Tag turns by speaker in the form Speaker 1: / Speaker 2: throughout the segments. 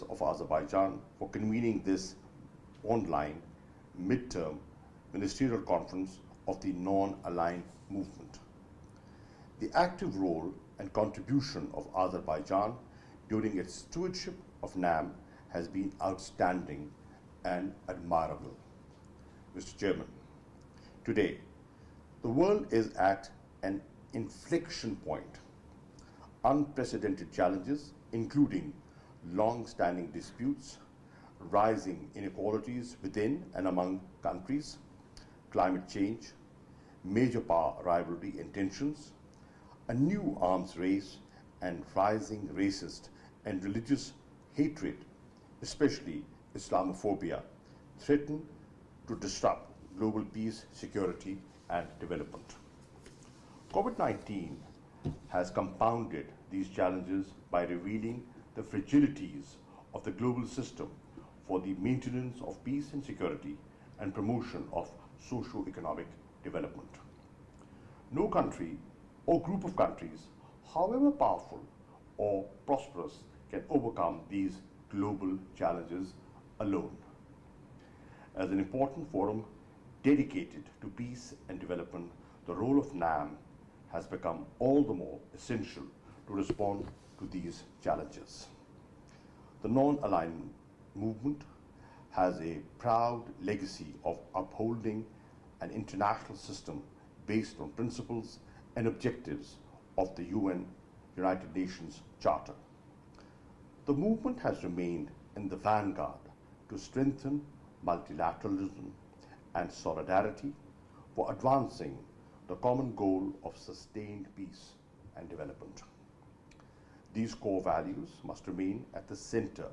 Speaker 1: of Azerbaijan for convening this online midterm ministerial conference of the non-aligned movement. The active role and contribution of Azerbaijan during its stewardship of NAM has been outstanding and admirable. Mr. Chairman, today, the world is at an inflection point. Unprecedented challenges, including long-standing disputes, rising inequalities within and among countries, climate change, major power rivalry and tensions, a new arms race, and rising racist and religious hatred, especially Islamophobia, threaten to disrupt global peace, security, and development. COVID-19 has compounded these challenges by revealing the fragilities of the global system for the maintenance of peace and security and promotion of socio-economic development. No country or group of countries, however powerful or prosperous, can overcome these global challenges alone. As an important forum dedicated to peace and development, the role of NAM has become all the more essential to respond to these challenges. The non-aligned movement has a proud legacy of upholding an international system based on principles and objectives of the UN United Nations Charter. The movement has remained in the vanguard to strengthen multilateralism and solidarity for advancing the common goal of sustained peace and development. These core values must remain at the center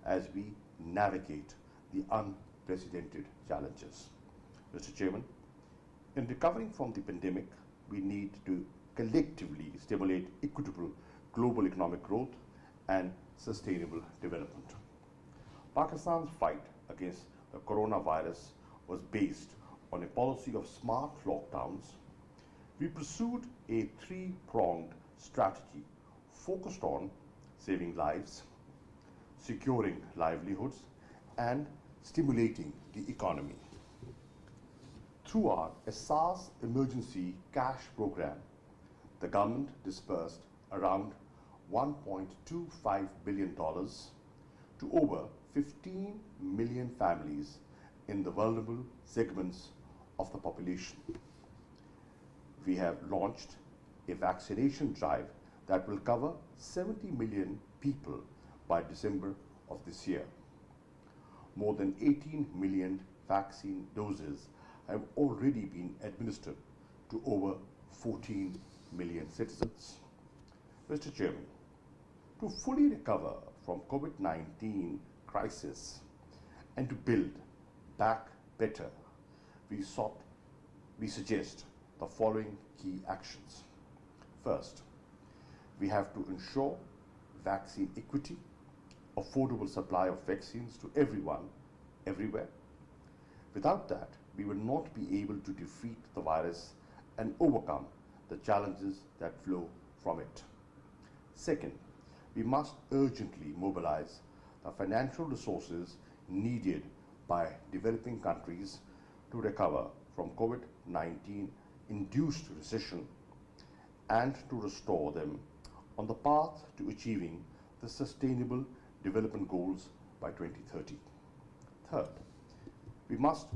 Speaker 1: as we navigate the unprecedented challenges. Mr. Chairman, in recovering from the pandemic, we need to collectively stimulate equitable global economic growth and sustainable development. Pakistan's fight against the coronavirus was based on a policy of smart lockdowns. We pursued a three-pronged strategy focused on saving lives, securing livelihoods, and stimulating the economy. Through our SARS emergency cash program, the government disbursed around $1.25 billion to over 15 million families in the vulnerable segments of the population. We have launched a vaccination drive that will cover 70 million people by December of this year. More than 18 million vaccine doses have already been administered to over 14 million citizens. Mr. Chairman, to fully recover from COVID-19 crisis and to build back better, we suggest the following key actions. First, we have to ensure vaccine equity, affordable supply of vaccines to everyone, everywhere. Without that, we will not be able to defeat the virus and overcome the challenges that flow from it. Second, we must urgently mobilize the financial resources needed by developing countries to recover from COVID-19 induced recession and to restore them on the path to achieving the Sustainable Development Goals by 2030. Third, we must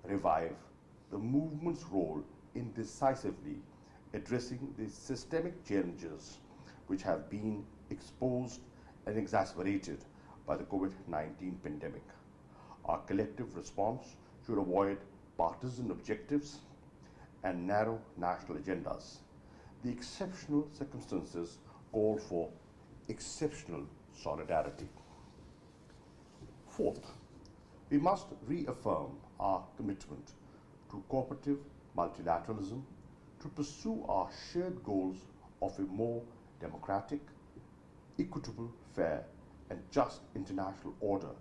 Speaker 1: revive the movement's role in decisively addressing the systemic challenges which have been exposed and exacerbated by the COVID-19 pandemic. Our collective response should avoid partisan objectives and narrow national agendas. The exceptional circumstances call for exceptional solidarity. Fourth, we must reaffirm our commitment to cooperative multilateralism to pursue our shared goals of a more democratic, equitable, fair, and just international order,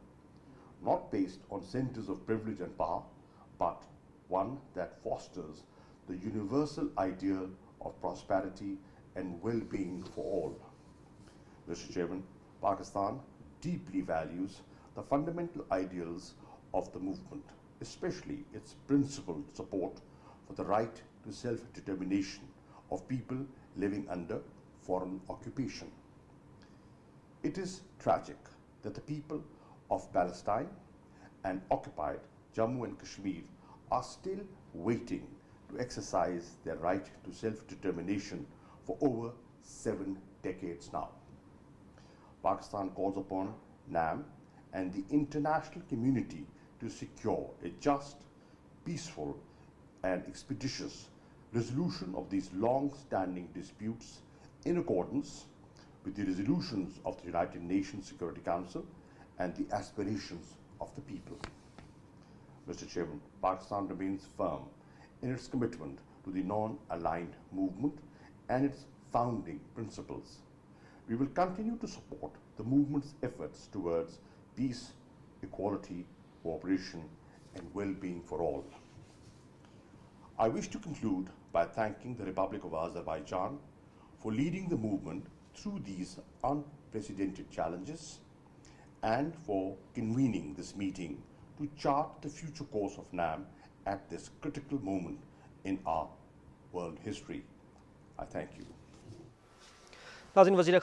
Speaker 1: not based on centers of privilege and power, but one that fosters the universal ideal of prosperity and well-being for all. Mr. Chairman, Pakistan deeply values the fundamental ideals of the movement, especially its principled support for the right to self-determination of people living under foreign occupation. It is tragic that the people of Palestine and occupied Jammu and Kashmir are still waiting to exercise their right to self-determination for over 7 decades now. Pakistan calls upon NAM and the international community to secure a just, peaceful, and expeditious resolution of these long-standing disputes in accordance with the resolutions of the United Nations Security Council and the aspirations of the people. Mr. Chairman, Pakistan remains firm in its commitment to the non-aligned movement and its founding principles. We will continue to support the movement's efforts towards peace, equality, cooperation, and well-being for all. I wish to conclude by thanking the Republic of Azerbaijan for leading the movement through these unprecedented challenges and for convening this meeting to chart the future course of NAM at this critical moment in our world history. I thank you.
Speaker 2: नाज़रीन, वज़ीर